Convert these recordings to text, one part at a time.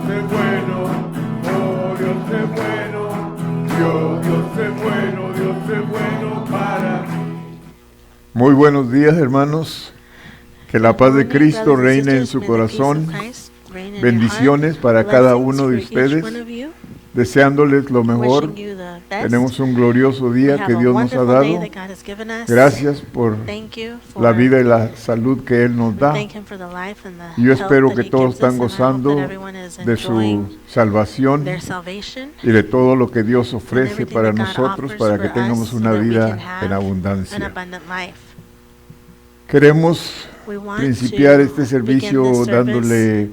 es bueno, oh Dios es bueno, Dios es bueno, Dios es bueno para mí. Muy buenos días, hermanos. Que la paz de Cristo reine en su corazón. Bendiciones para cada uno de ustedes. Deseándoles lo mejor. Tenemos un glorioso día que Dios nos ha dado. Gracias por la vida y la salud que Él nos da. Yo espero que todos están gozando de su salvación y de todo lo que Dios ofrece para nosotros, para que tengamos una vida en abundancia. Queremos principiar este servicio dándole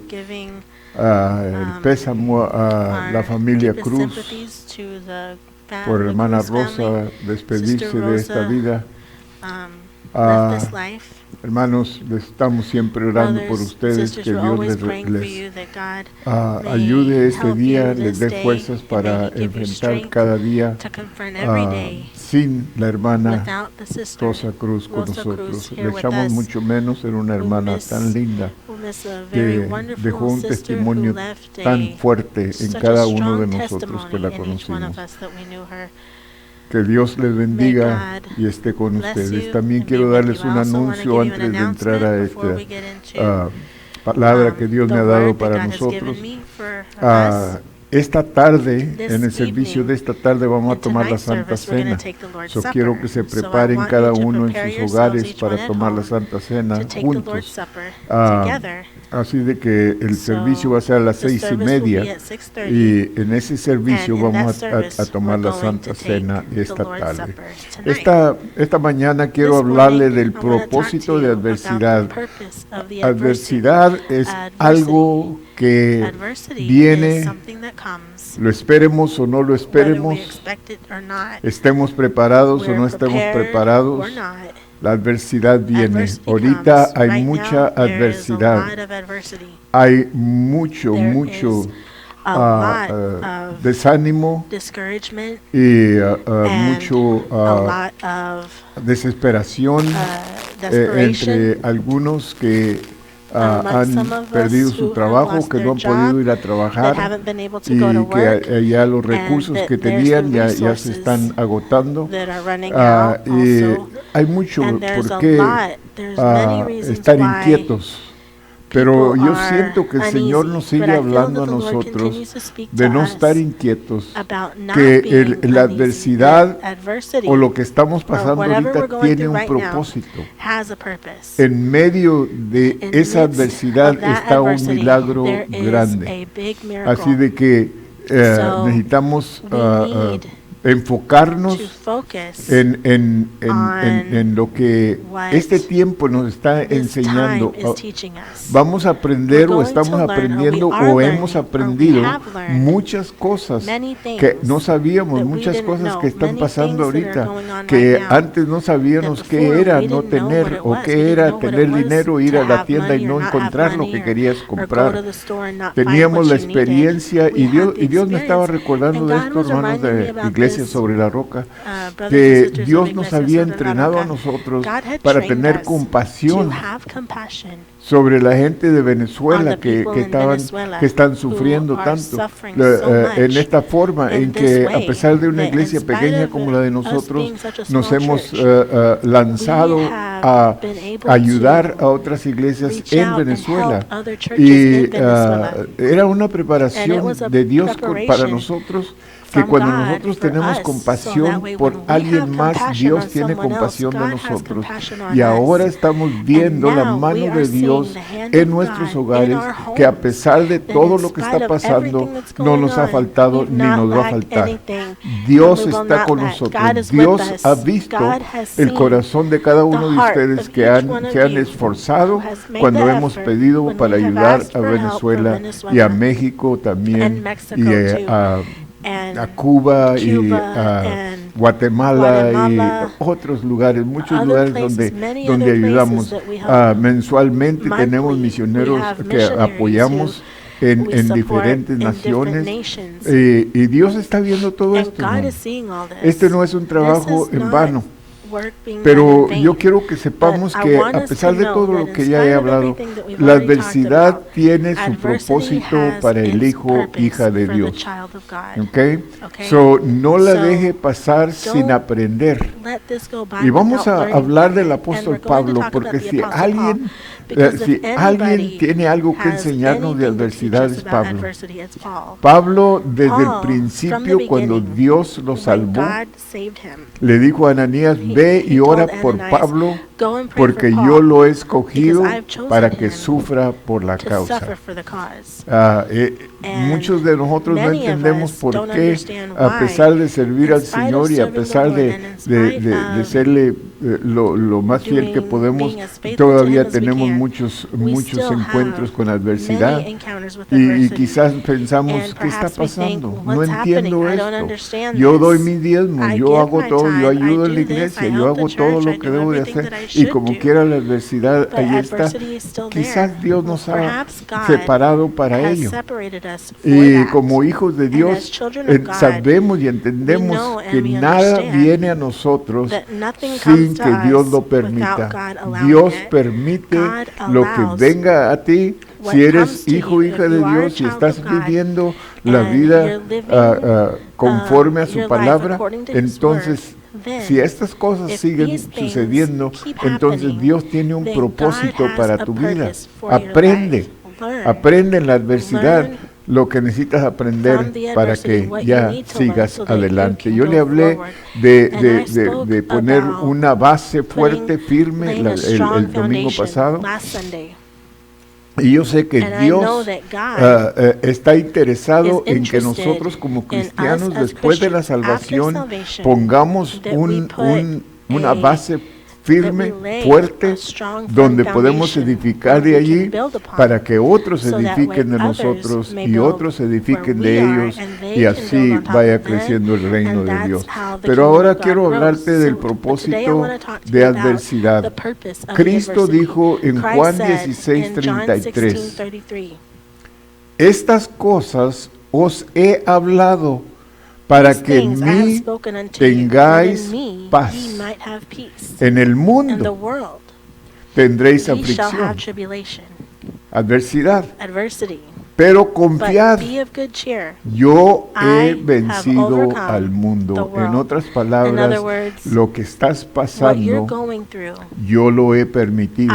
el pésamo a la familia Cruz por hermana Rosa despedirse de esta vida. Hermanos, estamos siempre orando por ustedes, que Dios les ayude este día, les dé fuerzas para enfrentar cada día sin la hermana Rosa Cruz con nosotros. Le echamos mucho menos en una hermana tan linda que dejó un testimonio tan fuerte en cada uno de nosotros que la conocimos. Que Dios les bendiga y esté con ustedes. También quiero darles un anuncio antes de entrar a esta palabra que Dios me ha dado para nosotros. Esta tarde, en el servicio de esta tarde, vamos a tomar la Santa Cena. Quiero que se preparen cada uno en sus hogares para tomar la Santa Cena juntos. Así de que el servicio va a ser a las 6:30 y en ese servicio vamos a tomar la Santa Cena esta tarde. Esta mañana quiero hablarle del propósito de adversidad. Adversidad es algo que viene, lo esperemos o no lo esperemos, estemos preparados o no estemos preparados. La adversidad viene. Ahorita hay mucha adversidad. Hay mucho desánimo y mucho desesperación entre algunos que han perdido su trabajo, que no han podido ir a trabajar y que ya los recursos que tenían ya se están agotando. Y hay mucho por qué estar inquietos. Pero yo siento que el Señor nos sigue hablando a nosotros de no estar inquietos, que la adversidad o lo que estamos pasando ahorita tiene un propósito. En medio de esa adversidad está un milagro grande. Así de que necesitamos enfocarnos en lo que este tiempo nos está enseñando. Vamos a aprender o estamos aprendiendo o hemos aprendido muchas cosas que no sabíamos, muchas cosas que están pasando ahorita, que antes no sabíamos qué era no tener o qué era tener dinero, ir a la tienda y no encontrar lo que querías comprar. Teníamos la experiencia y Dios me estaba recordando de esto, hermanos de Iglesia Sobre la Roca, que Dios nos había entrenado a nosotros para tener compasión sobre la gente de Venezuela que están sufriendo tanto en esta forma, en que a pesar de una iglesia pequeña como la de nosotros, nos hemos lanzado a ayudar a otras iglesias en Venezuela. Y era una preparación de Dios para nosotros, que cuando nosotros tenemos compasión por alguien más, Dios tiene compasión de nosotros. Y ahora estamos viendo la mano de Dios en nuestros hogares, que a pesar de todo lo que está pasando, no nos ha faltado ni nos va a faltar. Dios está con nosotros. Dios ha visto el corazón de cada uno de ustedes que se han esforzado cuando hemos pedido para ayudar a Venezuela y a México también, y a Cuba y a Guatemala y otros lugares, muchos lugares donde ayudamos. Mensualmente tenemos misioneros que apoyamos en diferentes naciones, y Dios está viendo todo esto. Este no es un trabajo en vano. Pero yo quiero que sepamos que a pesar de todo lo que ya he hablado, la adversidad tiene su propósito para el hijo, hija de Dios. ¿Okay? So, no la deje pasar sin aprender. Y vamos a hablar del apóstol Pablo, porque si alguien tiene algo que enseñarnos de adversidad es Pablo. Pablo, desde el principio, cuando Dios lo salvó, le dijo a Ananías, ve y ora por Pablo, porque yo lo he escogido para que sufra por la causa. Muchos de nosotros no entendemos por qué, a pesar de servir al Señor y a pesar de serle lo más fiel que podemos, todavía tenemos muchos encuentros con adversidad y quizás pensamos, ¿qué está pasando? No entiendo esto. Yo doy mi diezmo, yo hago todo, yo ayudo en la iglesia, yo hago todo lo que debo de hacer y como quiera la adversidad ahí está. Quizás Dios nos ha separado para ello. Y como hijos de Dios sabemos y entendemos que nada viene a nosotros sin que Dios lo permita. Dios permite lo que venga a ti. Si eres hijo o hija de Dios, si estás viviendo la vida conforme a su palabra, entonces si estas cosas siguen sucediendo, entonces Dios tiene un propósito para tu vida. Aprende en la adversidad lo que necesitas aprender para que ya sigas adelante. Yo le hablé de poner una base fuerte, firme, el domingo pasado. Y yo sé que Dios está interesado en que nosotros como cristianos, después de la salvación, pongamos una base firme, fuerte, donde podemos edificar de allí para que otros edifiquen de nosotros y otros edifiquen de ellos y así vaya creciendo el reino de Dios. Pero ahora quiero hablarte del propósito de adversidad. Cristo dijo en Juan 16:33, estas cosas os he hablado para que en mí tengáis paz. En el mundo tendréis aflicción, adversidad, pero confiad, yo he vencido al mundo. En otras palabras, lo que estás pasando, yo lo he permitido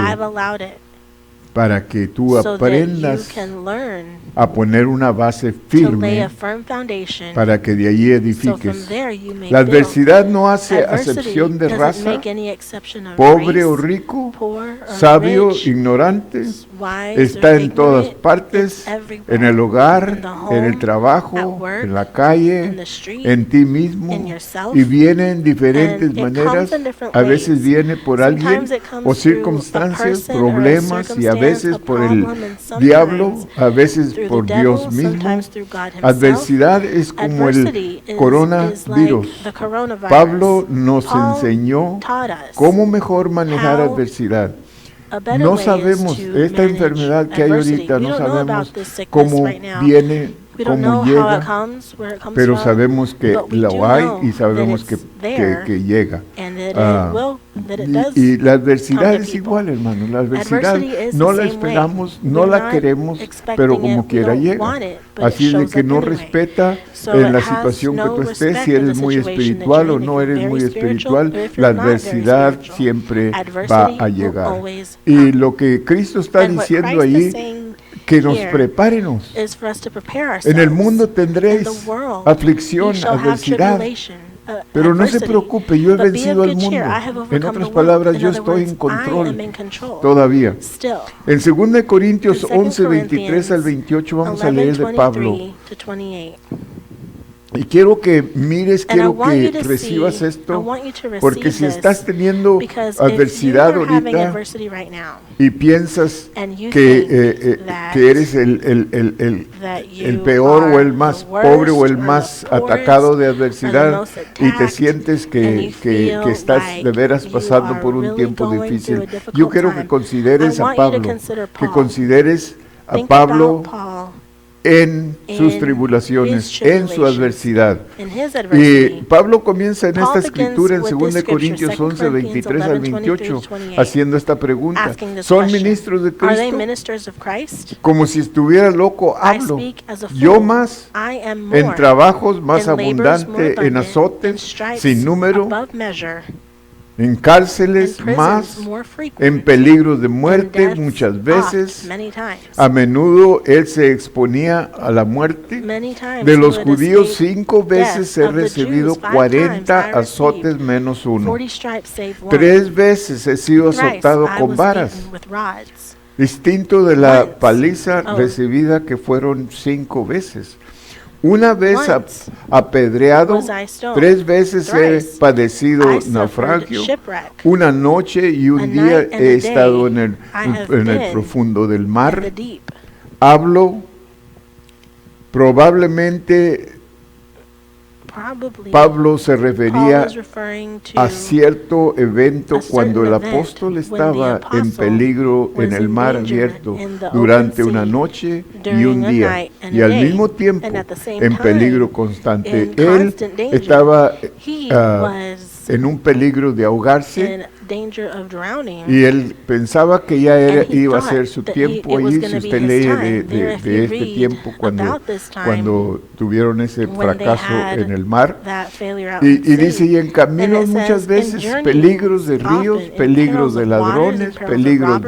para que tú aprendas a poner una base firme para que de allí edifiques. La adversidad no hace acepción de raza, pobre o rico, sabio, ignorante. Está en todas partes, en el hogar, en el trabajo, en la calle, en ti mismo, y viene en diferentes maneras. A veces viene por alguien o circunstancias, problemas, y a veces por el diablo, a veces por Dios mismo. Adversidad es como el coronavirus. Pablo nos enseñó cómo mejor manejar adversidad. No sabemos, esta enfermedad que hay ahorita, no sabemos cómo viene, cómo llega, pero sabemos que lo hay y sabemos que llega. Y la adversidad es igual, hermano. La adversidad no la esperamos, no la queremos, pero como quiera llega. Así de que no respeta en la situación que tú estés, si eres muy espiritual o no eres muy espiritual, la adversidad siempre va a llegar. Y lo que Cristo está diciendo allí, que nos preparemos. En el mundo tendréis aflicción, adversidad, pero no se preocupe, yo he vencido al mundo. En otras palabras, yo estoy en control todavía. En 2 Corintios 11, 23 al 28 vamos a leer de Pablo. Y quiero que mires, quiero que recibas esto, porque si estás teniendo adversidad ahorita y piensas que eres el peor o el más pobre o el más atacado de adversidad y te sientes que estás de veras pasando por un tiempo difícil, yo quiero que consideres a Pablo, en sus tribulaciones, en su adversidad. Y Pablo comienza en esta escritura en 2 Corintios 11, 23 al 28, haciendo esta pregunta. ¿Son ministros de Cristo? Como si estuviera loco, hablo. Yo más, en trabajos más abundante, en azotes sin número, en cárceles más, en peligros de muerte muchas veces. A menudo él se exponía a la muerte. De los judíos 5 veces he recibido 40 azotes menos uno. 3 veces he sido azotado con varas, distinto de la paliza recibida que fueron 5 veces. Una vez apedreado, 3 veces he padecido naufragio, una noche y un día he estado en el profundo del mar. Hablo, probablemente Pablo se refería a cierto evento cuando el apóstol estaba en peligro en el mar abierto durante una noche y un día, y al mismo tiempo en peligro constante. Él estaba en un peligro de ahogarse, y él pensaba que ya iba a ser su tiempo allí. Si usted lee de este tiempo cuando tuvieron ese fracaso en el mar, y dice, y en caminos muchas veces peligros de ríos, peligros de ladrones, peligros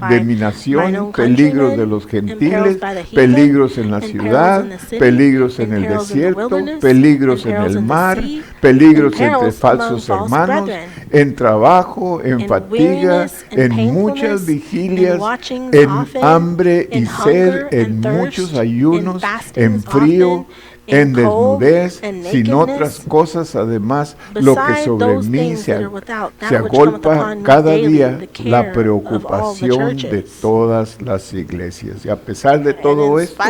de mi nación, peligros de los gentiles, peligros en la ciudad, peligros en el desierto, peligros en el mar, peligros entre falsos hermanos, en trabajo, en fatiga, en muchas vigilias, en hambre y sed, en muchos ayunos, en frío, en desnudez, sin otras cosas. Además, lo que sobre mí se agolpa cada día, la preocupación de todas las iglesias. Y a pesar de todo esto,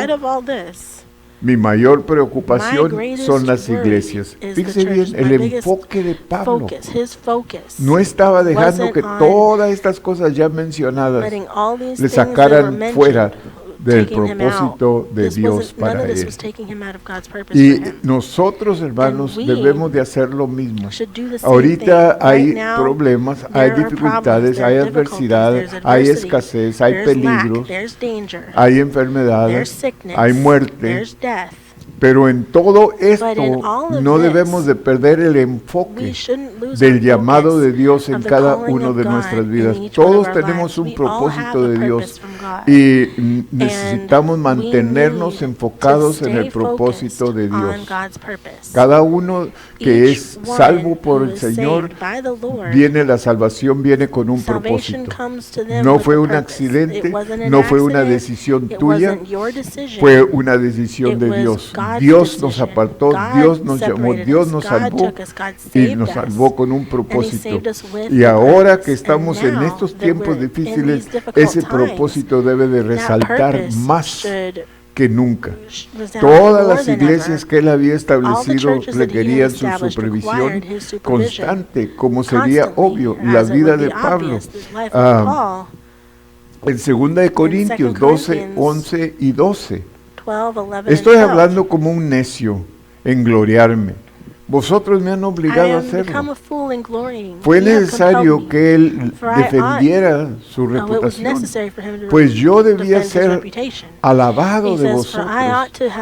mi mayor preocupación son las iglesias. Fíjese bien, el enfoque de Pablo no estaba dejando que todas estas cosas ya mencionadas le sacaran fuera del propósito de Dios para él. Y nosotros, hermanos, debemos de hacer lo mismo. Ahorita hay problemas, hay dificultades, hay adversidades, hay escasez, hay peligros, hay enfermedades, hay muerte. Pero en todo esto no debemos de perder el enfoque del llamado de Dios en cada uno de nuestras vidas. Todos tenemos un propósito de Dios y necesitamos mantenernos enfocados en el propósito de Dios. Cada uno que es salvo por el Señor, la salvación viene con un propósito. No fue un accidente, no fue una decisión tuya, fue una decisión de Dios. Dios nos apartó, Dios nos llamó, Dios nos salvó y nos salvó con un propósito. Y ahora que estamos en estos tiempos difíciles, ese propósito debe de resaltar más que nunca. Todas las iglesias que él había establecido requerían su supervisión constante, como sería obvio. La vida de Pablo. En 2 Corintios 12, 11 y 12. Estoy hablando como un necio en gloriarme. Vosotros me han obligado a hacerlo. Fue necesario que él defendiera su reputación, pues yo debía ser alabado de vosotros.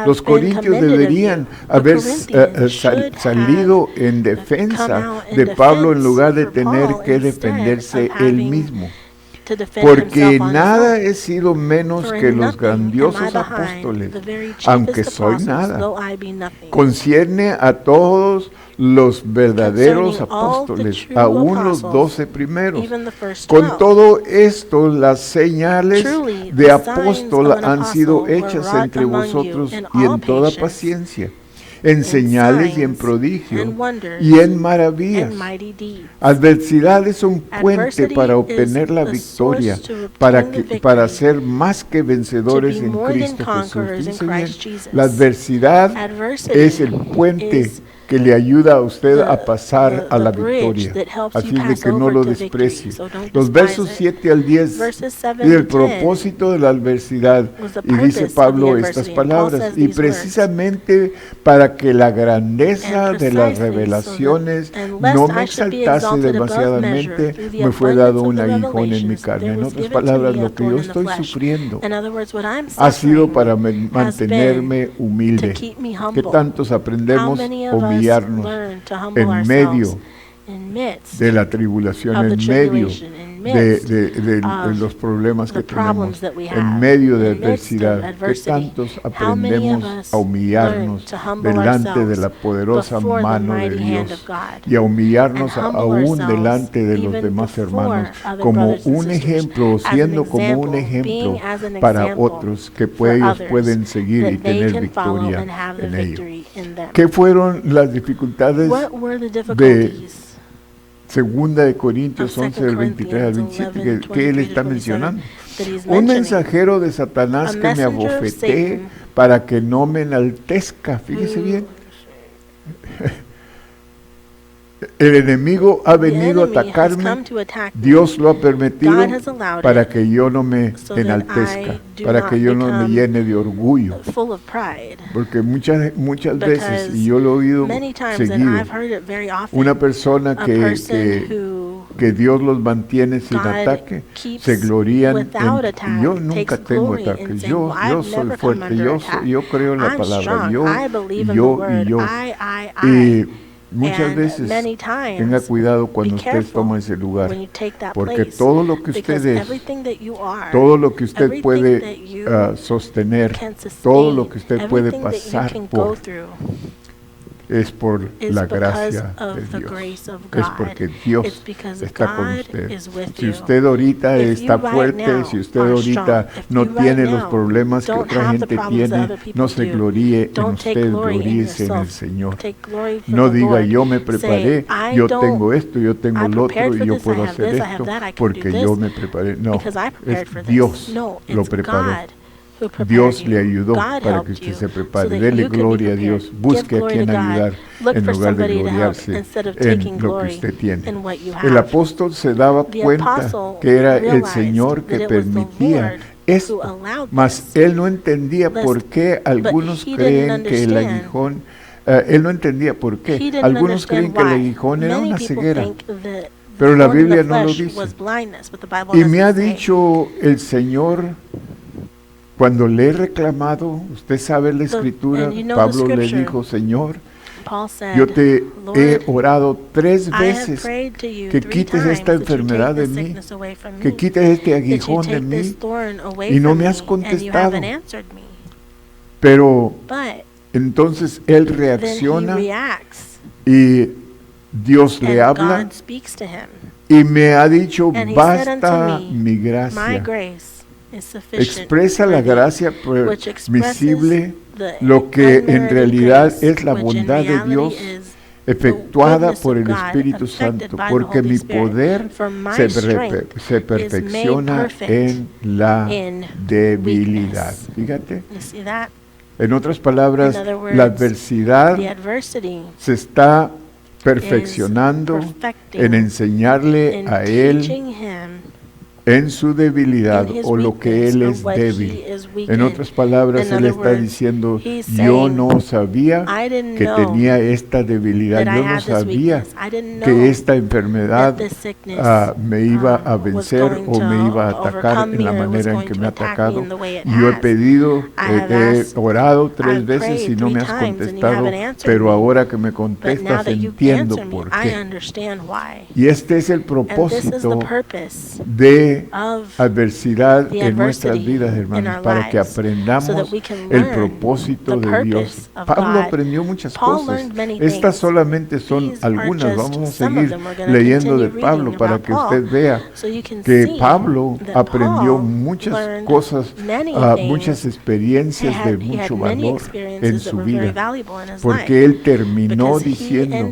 Los corintios deberían haber salido en defensa de Pablo en lugar de tener que defenderse él mismo. Porque nada he sido menos que los grandiosos apóstoles, aunque soy nada. Concierne a todos los verdaderos apóstoles, aún los 12 primeros. Con todo esto, las señales de apóstol han sido hechas entre vosotros y en toda paciencia, en señales y en prodigios y en maravillas. Adversidad es un puente para obtener la victoria, para ser más que vencedores en Cristo Jesús. Fíjense bien, la adversidad es el puente que le ayuda a usted a pasar a la victoria. Así de que no lo desprecie. Los versos 7 al 10 y el propósito de la adversidad. Y dice Pablo estas palabras. Y precisamente para que la grandeza de las revelaciones no me exaltase demasiadamente, me fue dado un aguijón en mi carne. En otras palabras, lo que yo estoy sufriendo ha sido para mantenerme humilde. ¿Qué tantos aprendemos a humillarnos en medio de la tribulación, en medio de los problemas que tenemos, en medio de adversidad? ¿Qué tantos aprendemos a humillarnos delante de la poderosa mano de Dios y a humillarnos aún delante de los demás hermanos como un ejemplo, siendo como un ejemplo para otros que ellos pueden seguir y tener victoria en ello? ¿Qué fueron las dificultades de Segunda de Corintios 11, del 23 al 27, que él está mencionando? Un mensajero de Satanás que me abofeté para que no me enaltezca. Fíjese bien. El enemigo ha venido a atacarme. Dios lo ha permitido para que yo no me enaltezca, para que yo no me llene de orgullo. Porque muchas veces, y yo lo he oído seguido, una persona que Dios los mantiene sin ataque, se glorían en, yo nunca tengo ataques, yo soy fuerte, yo creo en la palabra, yo. Y muchas veces tenga cuidado cuando usted toma ese lugar, porque todo lo que usted es, todo lo que usted puede sostener, todo lo que usted puede pasar por, es por la gracia de Dios. Es porque Dios está con usted. Si usted ahorita está fuerte, si usted ahorita no tiene los problemas que otra gente tiene, no se gloríe en usted, gloríese en el Señor. No diga, yo me preparé, yo tengo esto, yo tengo lo otro y yo puedo hacer esto porque yo me preparé. No, es Dios lo preparó. Dios le ayudó para que usted se prepare. Dele gloria a Dios. Busque a quien ayudar en lugar de gloriarse en lo que usted tiene. El apóstol se daba cuenta que era el Señor que permitía esto, mas él no entendía por qué algunos creen que el aguijón, él no entendía por qué. Algunos creen que el aguijón era una ceguera, pero la Biblia no lo dice. Y me ha dicho el Señor, cuando le he reclamado, usted sabe la Escritura, Pablo le dijo, Señor, yo te he orado 3 veces que quites esta enfermedad de mí, que quites este aguijón de mí, y no me has contestado. Pero entonces él reacciona y Dios le habla y me ha dicho, basta mi gracia. Expresa la gracia visible, lo que en realidad es la bondad de Dios efectuada por el Espíritu Santo, porque mi poder se perfecciona en la debilidad. Fíjate. En otras palabras, la adversidad se está perfeccionando en enseñarle a él en su debilidad o lo que él es débil. En otras palabras, él está diciendo, yo no sabía que tenía esta debilidad, yo no sabía que esta enfermedad me iba a vencer o me iba a atacar en la manera en que me ha atacado. Yo he pedido, he orado 3 veces y no me has contestado, pero ahora que me contestas entiendo por qué. Y este es el propósito de adversidad en nuestras vidas, hermanos, para que aprendamos el propósito de Dios. Pablo aprendió muchas cosas. Estas solamente son algunas. Vamos a seguir leyendo de Pablo para que usted vea que Pablo aprendió muchas cosas, muchas experiencias de mucho valor en su vida, porque él terminó diciendo,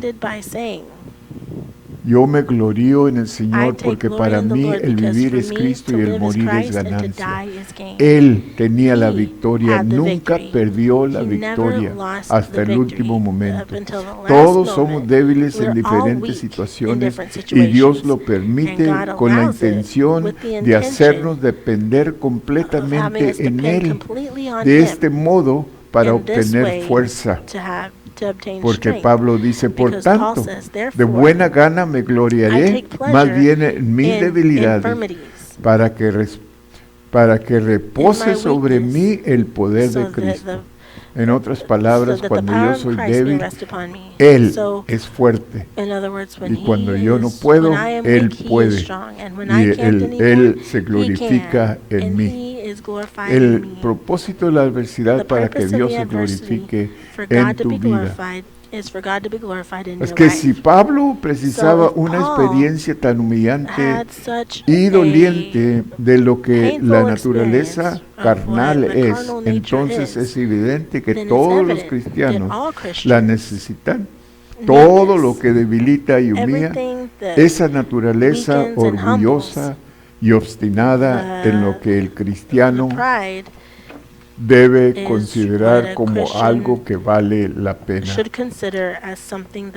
Yo me glorío en el Señor porque para mí el vivir es Cristo y el morir es ganancia. Él tenía la victoria, nunca perdió la victoria hasta el último momento. Todos somos débiles en diferentes situaciones y Dios lo permite con la intención de hacernos depender completamente en Él. De este modo, para obtener fuerza. Porque Pablo dice, por tanto, de buena gana me gloriaré más bien en mis debilidades, para que repose sobre mí el poder de Cristo. En otras palabras, cuando yo soy débil, Él es fuerte. Y cuando yo no puedo, Él puede. Y Él se glorifica en mí. El propósito de la adversidad para que Dios se glorifique en tu vida. Es que si Pablo precisaba una experiencia tan humillante y doliente de lo que la naturaleza carnal es, entonces es evidente que todos los cristianos la necesitan. Todo lo que debilita y humilla esa naturaleza orgullosa y obstinada en lo que el cristiano debe considerar como algo que vale la pena.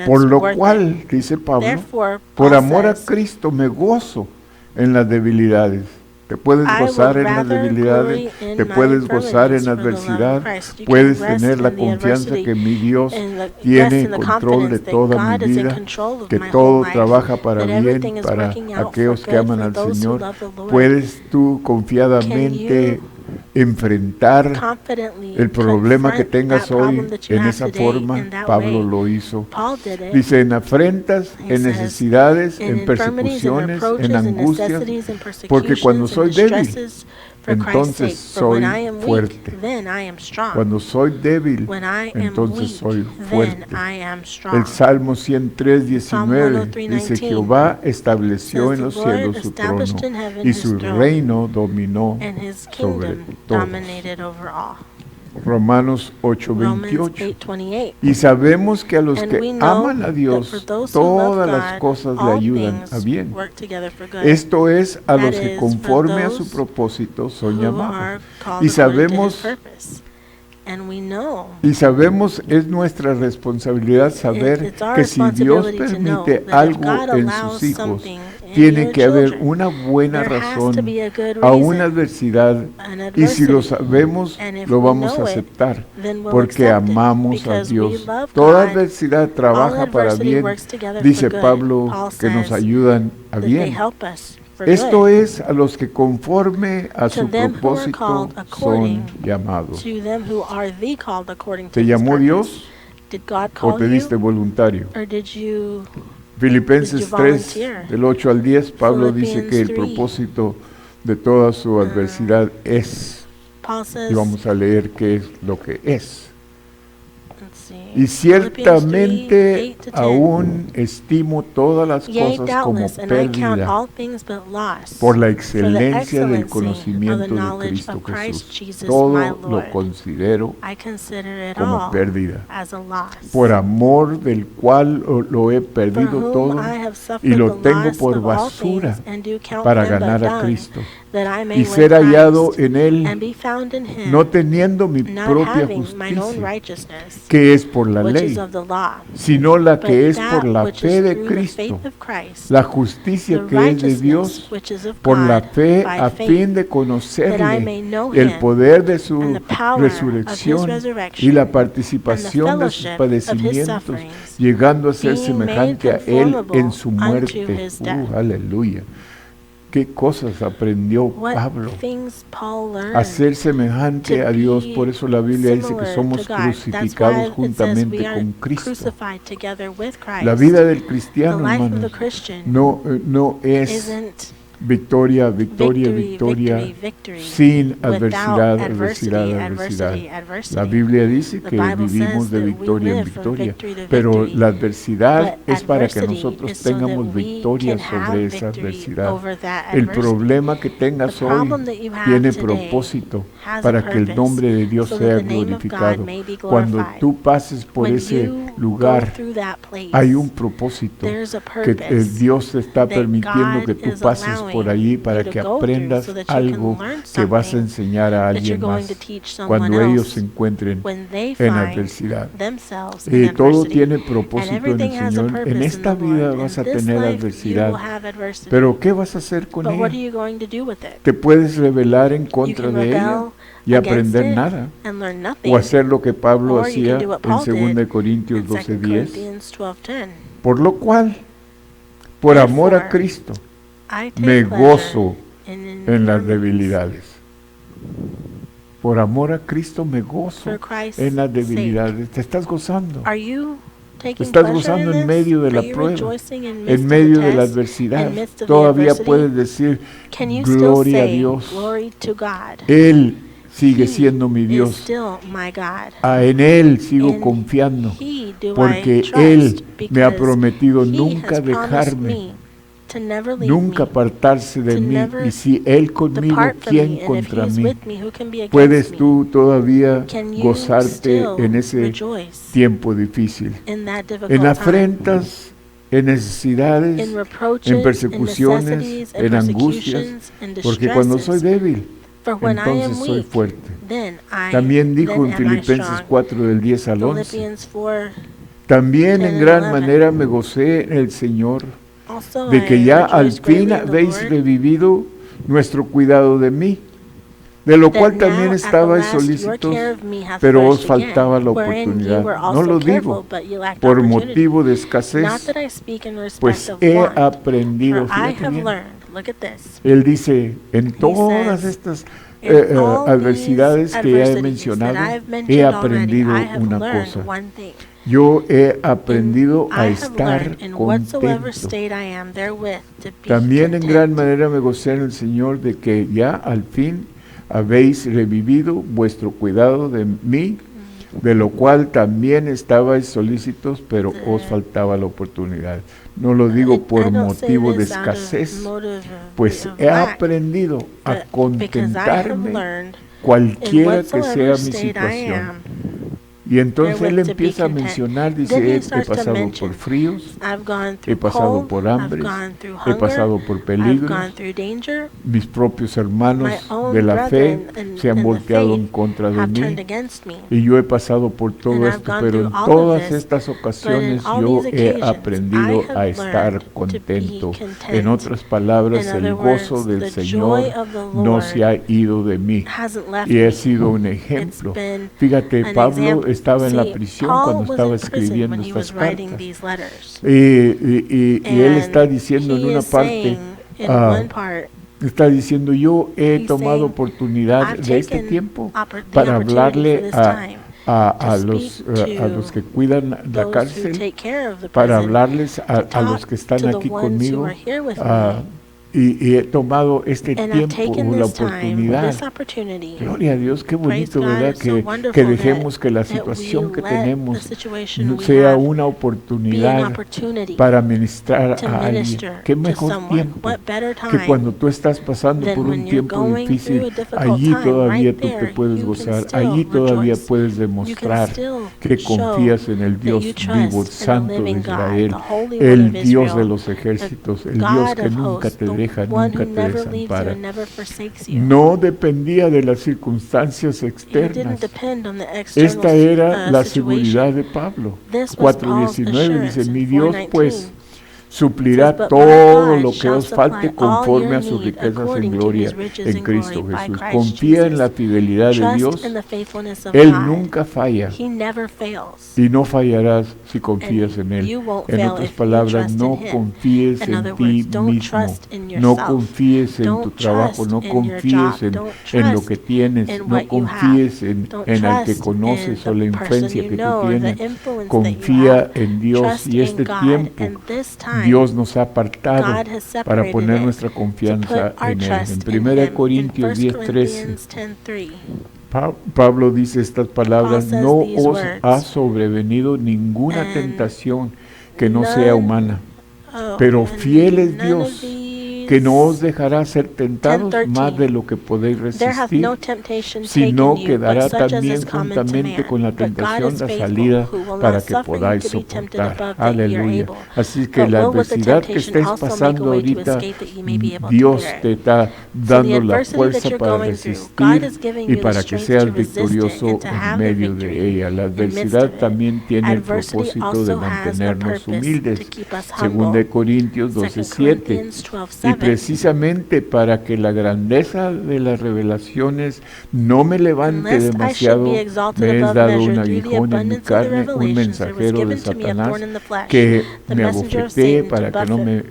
Por lo cual, dice Pablo, por amor a Cristo me gozo en las debilidades. Te puedes gozar en las debilidades, te puedes gozar en la adversidad, puedes tener la confianza que mi Dios tiene control de toda mi vida, que todo trabaja para bien para aquellos que aman al Señor. Puedes tú confiadamente enfrentar el problema que tengas hoy en esa forma. Pablo lo hizo. Dice, en afrentas, en necesidades, en persecuciones, en angustias, porque cuando soy débil, entonces soy fuerte. Cuando soy débil, entonces soy fuerte. El Salmo 103:19 dice, Jehová estableció en los cielos su trono y su reino dominó sobre todos. Romanos 8:28. Y sabemos que a los que aman a Dios, todas las cosas le ayudan a bien. Esto es, a los que conforme a su propósito son llamados. Y sabemos, es nuestra responsabilidad saber que si Dios permite algo en sus hijos, tiene que haber una buena razón a una adversidad, y si lo sabemos, lo vamos a aceptar, porque amamos a Dios. Toda adversidad trabaja para bien, dice Pablo, que nos ayudan a bien. Esto es, a los que conforme a su propósito son llamados. ¿Te llamó Dios o te diste voluntario? Filipenses 3, del 8 al 10, Pablo dice que el propósito de toda su adversidad es, y vamos a leer qué es lo que es. Y ciertamente aún estimo todas las cosas como pérdida por la excelencia del conocimiento de Cristo Jesús. Todo lo considero como pérdida, por amor del cual lo he perdido todo y lo tengo por basura para ganar a Cristo y ser hallado en Él, no teniendo mi propia justicia, que es por la ley, sino la que es por la fe de Cristo, la justicia que es de Dios por la fe, a fin de conocerle, el poder de su resurrección y la participación de sus padecimientos, llegando a ser semejante a Él en su muerte. Aleluya. ¿Qué cosas aprendió Pablo? A ser semejante a Dios. Por eso la Biblia dice que somos crucificados juntamente con Cristo. La vida del cristiano, hermanos, no es victoria, victoria, victoria, sin adversidad, adversidad. La Biblia dice que vivimos de victoria en victoria, pero la adversidad es para que nosotros tengamos victoria sobre esa adversidad. El problema que tengas hoy tiene propósito para que el nombre de Dios sea glorificado. Cuando tú pases por ese lugar, hay un propósito que Dios está permitiendo que tú pases por allí para que aprendas algo que vas a enseñar a alguien más cuando ellos se encuentren en adversidad. Todo tiene propósito en el Señor. En esta vida vas a tener adversidad, pero ¿qué vas a hacer con ella? Te puedes rebelar en contra de ella y aprender nada, o hacer lo que Pablo hacía en 2 Corintios 12:10, por lo cual, por amor a Cristo, me gozo en las debilidades. Por amor a Cristo me gozo en las debilidades. Te estás gozando. Te estás gozando en medio de la prueba, en medio de la adversidad. Todavía puedes decir, gloria a Dios. Él sigue siendo mi Dios. En Él sigo confiando, porque Él me ha prometido nunca dejarme, nunca apartarse de mí. Y si Él conmigo, ¿quién contra mí? Puedes tú todavía gozarte en ese tiempo difícil, en afrentas, en necesidades, en persecuciones, en angustias, porque cuando soy débil, entonces soy fuerte. También dijo en Filipenses 4 del 10 al 11, también en gran manera me gocé en el Señor, de que ya al fin habéis revivido nuestro cuidado de mí, de lo cual también estabais solícitos, pero os faltaba la oportunidad. No lo digo por motivo de escasez, pues he aprendido. Fíjate bien. Él dice, en todas estas adversidades que ya he mencionado, he aprendido una cosa. Yo he aprendido a estar contento. También en gran manera me gocé en el Señor de que ya al fin habéis revivido vuestro cuidado de mí, de lo cual también estabais solícitos, pero os faltaba la oportunidad. No lo digo por motivo de escasez, pues he aprendido a contentarme cualquiera que sea mi situación. Y entonces él empieza a mencionar, dice, he pasado por fríos, he pasado por hambre, he pasado por peligros, mis propios hermanos de la fe se han volteado en contra de mí, y yo he pasado por todo esto, pero en todas estas ocasiones yo he aprendido a estar contento. En otras palabras, el gozo del Señor no se ha ido de mí, y he sido un ejemplo. Fíjate, Pablo estaba en la prisión cuando estaba escribiendo estas cartas. Y él está diciendo en una parte, está diciendo, yo he tomado oportunidad de este tiempo para hablarle a los que cuidan la cárcel, para hablarles a los que están aquí conmigo, y he tomado este tiempo, la oportunidad. Gloria a Dios, qué bonito, ¿verdad? Que dejemos que la situación que tenemos sea una oportunidad para ministrar a alguien. Qué mejor tiempo que cuando tú estás pasando por un tiempo difícil, allí todavía tú te puedes gozar, allí todavía puedes demostrar que confías en el Dios vivo, Santo de Israel, el Dios de los ejércitos, el Dios que nunca te deja, nunca te desampara. No dependía de las circunstancias externas. Esta era la seguridad de Pablo. 4:19 dice, mi Dios pues suplirá todo lo que os falte conforme a sus riquezas en gloria en Cristo Jesús. Confía en la fidelidad de Dios. Él nunca falla y no fallarás si confías en Él. En otras palabras, no confíes en ti mismo, no confíes en tu trabajo, no confíes en lo que tienes, no confíes en el que conoces o la influencia que tú tienes. Confía en Dios, y este tiempo Dios nos ha apartado para poner nuestra confianza en Él. En 1 Corintios 10:13, Pablo dice estas palabras: no os ha sobrevenido ninguna tentación que no sea humana, pero fiel es Dios, que no os dejará ser tentados más de lo que podéis resistir, sino que dará también juntamente con la tentación la salida para que podáis soportar. Aleluya. Así que la adversidad que estés pasando ahorita, Dios te está dando la fuerza para resistir y para que seas victorioso en medio de ella. La adversidad también tiene el propósito de mantenernos humildes. 2 Corintios 12:7. Y precisamente para que la grandeza de las revelaciones no me levante demasiado, me es dado un aguijón en mi carne, un mensajero de Satanás, que me abofetee para que no me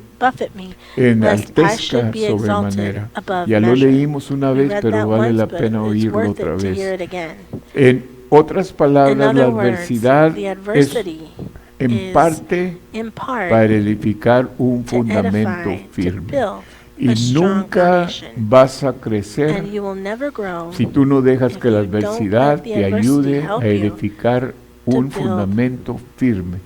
enaltezca sobremanera. Ya lo leímos una vez, pero vale la pena oírlo otra vez. En otras palabras, la adversidad es en parte para edificar un fundamento firme. Y nunca vas a crecer si tú no dejas que la adversidad te ayude a edificar un fundamento firme.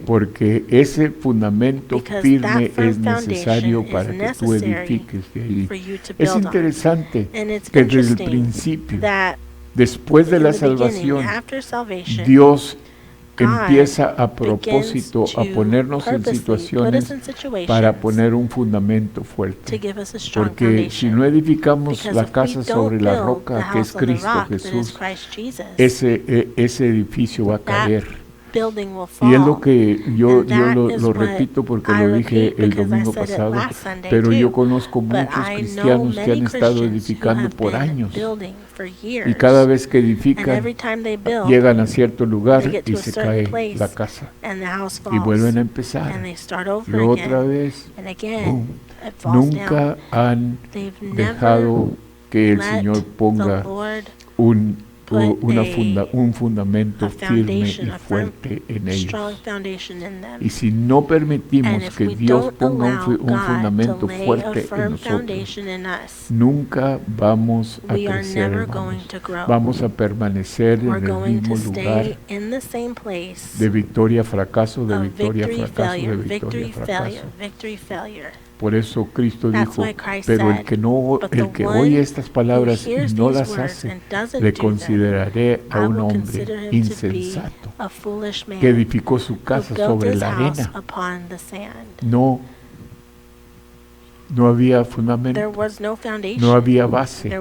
Porque ese fundamento firme es necesario para que tú edifiques de ahí. Es interesante que desde el principio, después de la salvación, Dios empieza a propósito a ponernos en situaciones para poner un fundamento fuerte. Porque si no edificamos la casa sobre la roca que es Cristo Jesús, ese edificio va a caer. Y es lo que yo lo repito porque lo dije el domingo pasado, pero yo conozco muchos cristianos que han estado edificando por años. Y cada vez que edifican, llegan a cierto lugar y se cae la casa. Y vuelven a empezar. Y otra vez, boom. Nunca han dejado que el Señor ponga un fundamento firme y fuerte en ellos. Y si no permitimos que Dios ponga un fundamento fuerte en nosotros, nunca vamos a crecer, hermanos. Vamos a permanecer en el mismo lugar, de victoria a fracaso, de victoria a fracaso, de victoria a fracaso. Por eso Cristo dijo, pero el que oye estas palabras y no las hace, le consideraré a un hombre insensato, que edificó su casa sobre la arena. No había fundamento, no había base.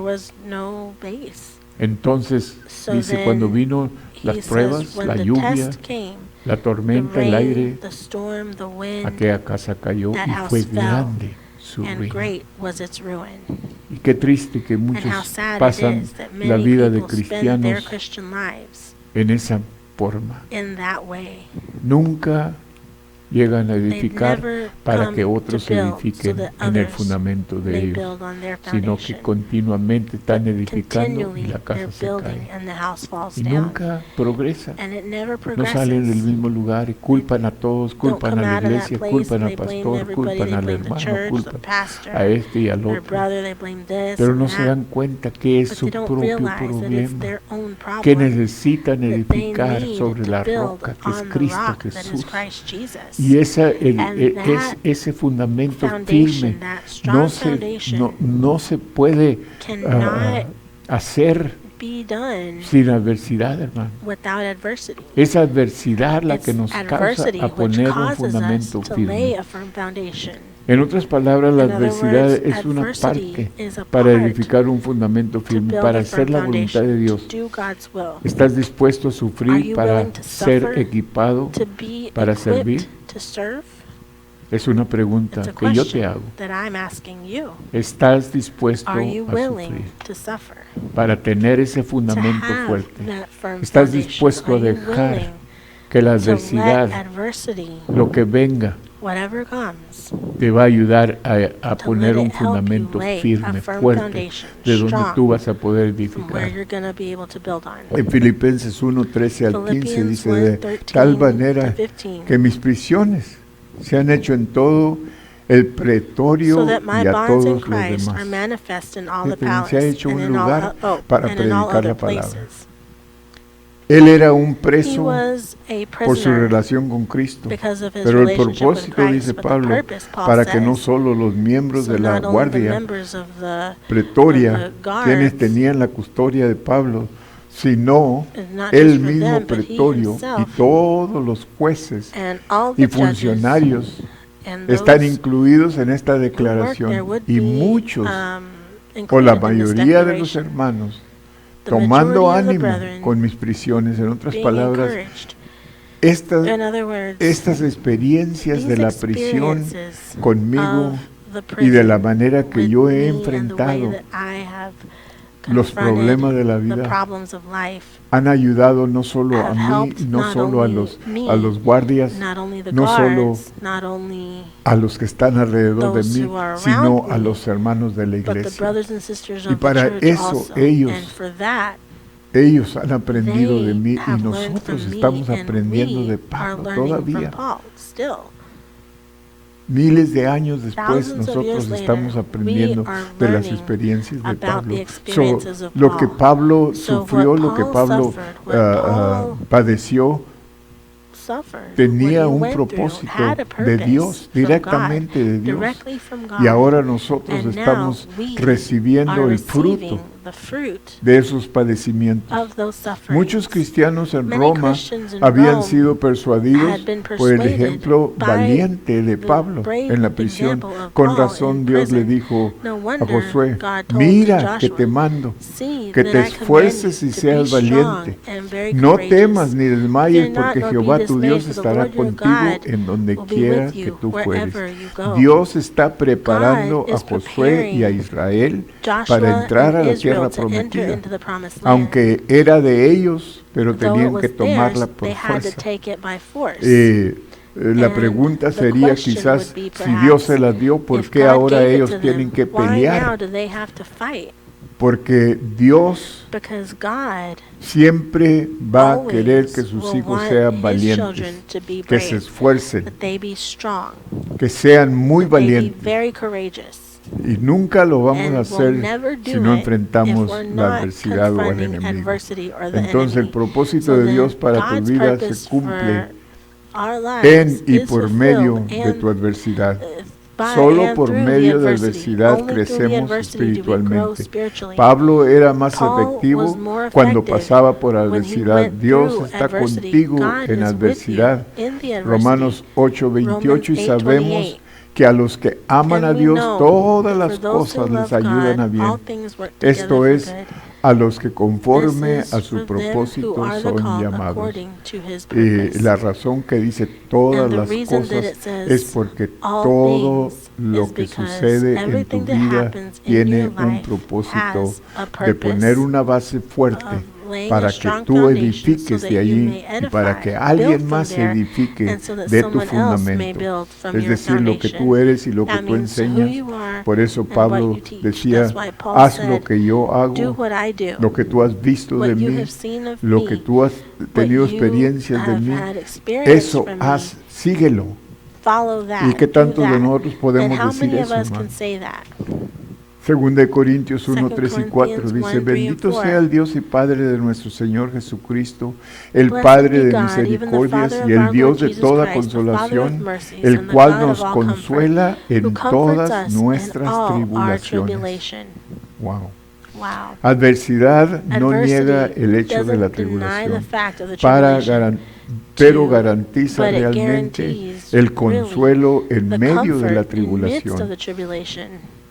Entonces, dice, cuando vino las pruebas, la lluvia, la tormenta, el aire, aquella casa cayó y fue grande su ruina. Y qué triste que muchos pasan la vida de cristianos en esa forma. Nunca llegan a edificar para que otros edifiquen en el fundamento de ellos, sino que continuamente están edificando y la casa se cae. Y nunca progresa. No salen del mismo lugar y culpan a todos, culpan a la iglesia, culpan al pastor, culpan al hermano, culpan a este y al otro. Pero no se dan cuenta que es su propio problema, que necesitan edificar sobre la roca que es Cristo Jesús. Y ese fundamento firme no se puede hacer sin adversidad, hermano. Es adversidad la que nos causa a poner un fundamento firme. En otras palabras, la adversidad es una parte para edificar un fundamento firme, para hacer la voluntad de Dios. ¿Estás dispuesto a sufrir para ser equipado, para servir? Es una pregunta que yo te hago. ¿Estás dispuesto a sufrir para tener ese fundamento fuerte? ¿Estás dispuesto a dejar que la adversidad, lo que venga, te va a ayudar a poner un fundamento firme, fuerte, de donde tú vas a poder edificar? En Filipenses 1:13 al 15 dice, de tal manera que mis prisiones se han hecho en todo el pretorio y a todos los demás. Se ha hecho un lugar para predicar la palabra. Él era un preso por su relación con Cristo, pero el propósito, dice Pablo, para que no solo los miembros de la guardia pretoria, quienes tenían la custodia de Pablo, sino el mismo pretorio y todos los jueces y funcionarios están incluidos en esta declaración, y muchos, o la mayoría de los hermanos, tomando ánimo con mis prisiones. En otras palabras, estas experiencias de la prisión conmigo y de la manera que yo he enfrentado los problemas de la vida han ayudado no solo a mí, no solo a los guardias, no solo a los que están alrededor de mí, sino a los hermanos de la iglesia. Y para eso ellos han aprendido de mí, y nosotros estamos aprendiendo de Pablo todavía. Miles de años después, nosotros estamos aprendiendo de las experiencias de Pablo. Lo que Pablo sufrió, lo que Pablo padeció, tenía un propósito de Dios, directamente de Dios. Y ahora nosotros estamos recibiendo el fruto de esos padecimientos. Muchos cristianos en Roma habían sido persuadidos por el ejemplo valiente de Pablo en la prisión. Con razón Dios le dijo a Josué: mira que te mando, que te esfuerces y seas valiente. No temas ni desmayes, porque Jehová tu Dios estará contigo en donde quiera que tú fueres. Dios está preparando a Josué y a Israel para entrar a la tierra prometida, aunque era de ellos, pero tenían que tomarla por fuerza. La pregunta sería quizás, si Dios se la dio, ¿por qué ahora ellos tienen que pelear? Porque Dios siempre va a querer que sus hijos sean valientes, que se esfuercen, que sean muy valientes. Y nunca lo vamos a hacer si no enfrentamos la adversidad o el enemigo. Entonces el propósito de Dios para tu vida se cumple en y por medio de tu adversidad. Solo por medio de adversidad crecemos espiritualmente. Pablo era más efectivo cuando pasaba por adversidad. Dios está contigo en adversidad. Romanos 8:28, y sabemos que a los que aman a Dios todas las cosas les ayudan a bien. Esto es, a los que conforme a su propósito son llamados. La razón que dice todas las cosas es porque todo lo que sucede en tu vida tiene un propósito de poner una base fuerte para que tú edifiques de allí y para que alguien más se edifique de tu fundamento. Es decir, lo que tú eres y lo que tú enseñas. Por eso Pablo decía: haz lo que yo hago, lo que tú has visto de mí, lo que tú has tenido experiencias de mí, eso haz, síguelo. ¿Y qué tanto de nosotros podemos decir eso, hermano? Segunda de Corintios 1, 3 y 4 dice: bendito sea el Dios y Padre de nuestro Señor Jesucristo, el Padre de misericordias y el Dios de toda consolación, el cual nos consuela en todas nuestras tribulaciones. Wow. Adversidad no niega el hecho de la tribulación, pero garantiza realmente el consuelo en medio de la tribulación,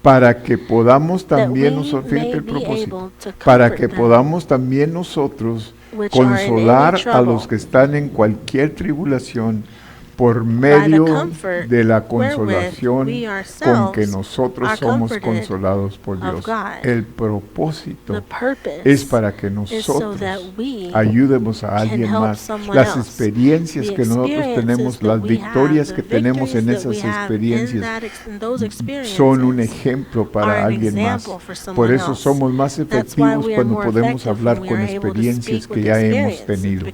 para que podamos también nosotros, fíjate el propósito, para que podamos también nosotros consolar a los que están en cualquier tribulación por medio de la consolación con que nosotros somos consolados por Dios. El propósito es para que nosotros ayudemos a alguien más. Las experiencias que nosotros tenemos, las victorias que tenemos en esas experiencias son un ejemplo para alguien más. Por eso somos más efectivos cuando podemos hablar con experiencias que ya hemos tenido.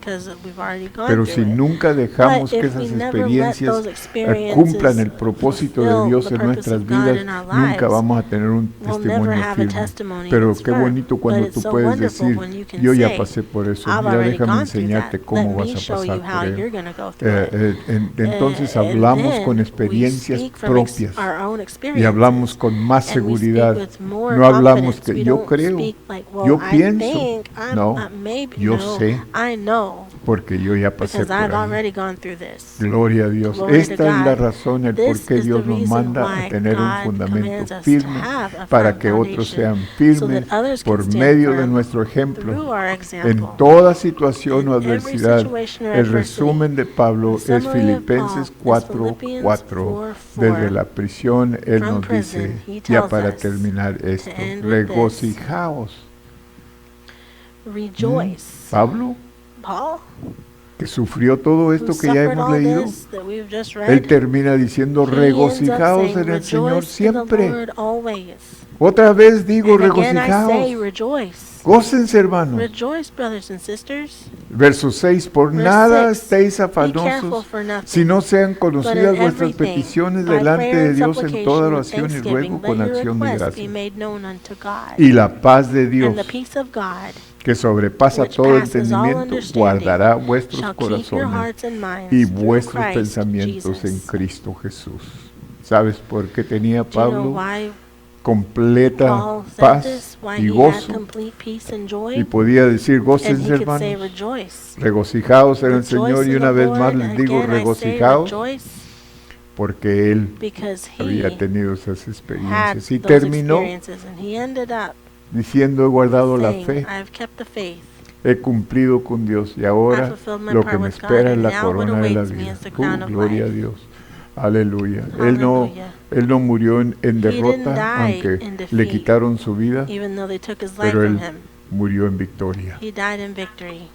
Pero si nunca dejamos que esas experiencias experiencias cumplan el propósito de Dios en nuestras vidas, nunca vamos a tener un testimonio firme. Pero qué bonito cuando tú puedes decir, yo ya pasé por eso, mira, déjame enseñarte cómo vas a pasar por ello. Entonces hablamos con experiencias propias y hablamos con más seguridad. No hablamos que yo creo, yo pienso, no, yo sé, porque yo ya pasé por ahí. Gloria a Dios. Esta es la razón, el por qué Dios nos manda a tener un fundamento firme para que otros sean firmes por medio de nuestro ejemplo. En toda situación o adversidad, el resumen de Pablo es Filipenses 4:4. Desde la prisión, él nos dice, ya para terminar esto, regocijaos. Pablo, que sufrió todo esto que ya hemos leído, él termina diciendo, regocijaos en el Señor siempre. Otra vez digo, regocijaos. Gócense, hermanos. Verso 6, por nada estéis afanosos, si no sean conocidas vuestras peticiones delante de Dios en toda oración y ruego con acción de gracias. Y la paz de Dios, que sobrepasa todo entendimiento, guardará vuestros corazones y vuestros pensamientos en Cristo Jesús. ¿Sabes por qué tenía Pablo completa paz y gozo? Y podía decir, gócense, hermanos, regocijaos en el Señor, y una vez más les digo, regocijaos, porque él había tenido esas experiencias. Y terminó diciendo, he guardado la fe, he cumplido con Dios, y ahora lo que me espera es la corona de la vida. Gloria a Dios. Aleluya. Él no murió en derrota, aunque le quitaron su vida, pero él murió en victoria.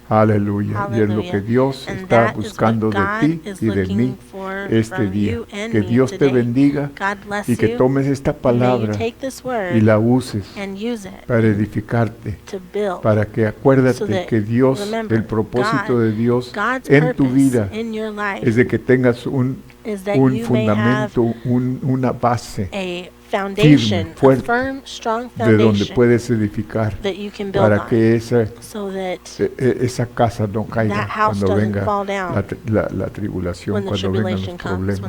Aleluya. Y es lo que Dios está buscando de ti y de mí este día. Que Dios te bendiga y que tomes esta palabra y la uses para edificarte, para que acuérdate que Dios, el propósito de Dios en tu vida es de que tengas un fundamento, una base firme, fuerte, de donde puedes edificar, para que esa casa no caiga cuando venga la tribulación, cuando vengan los problemas,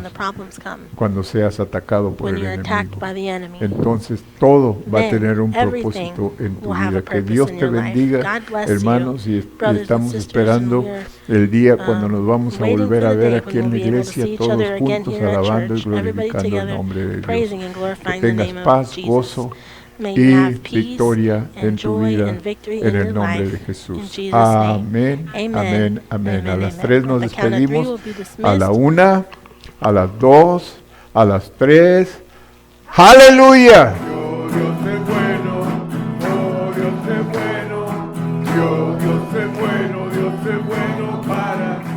cuando seas atacado por el enemigo. Entonces todo va a tener un propósito en tu vida. Que Dios te bendiga, hermanos, y estamos esperando el día cuando nos vamos a volver a ver aquí en la iglesia, todos juntos, alabando y glorificando el nombre de Dios. Que tengas paz, gozo y victoria en tu vida, en el nombre de Jesús. Amén, amén, amén. A las 3 nos despedimos, a la 1, a las 2, a las 3. ¡Aleluya! Dios es bueno, oh Dios es bueno, Dios es bueno, Dios es bueno para ti.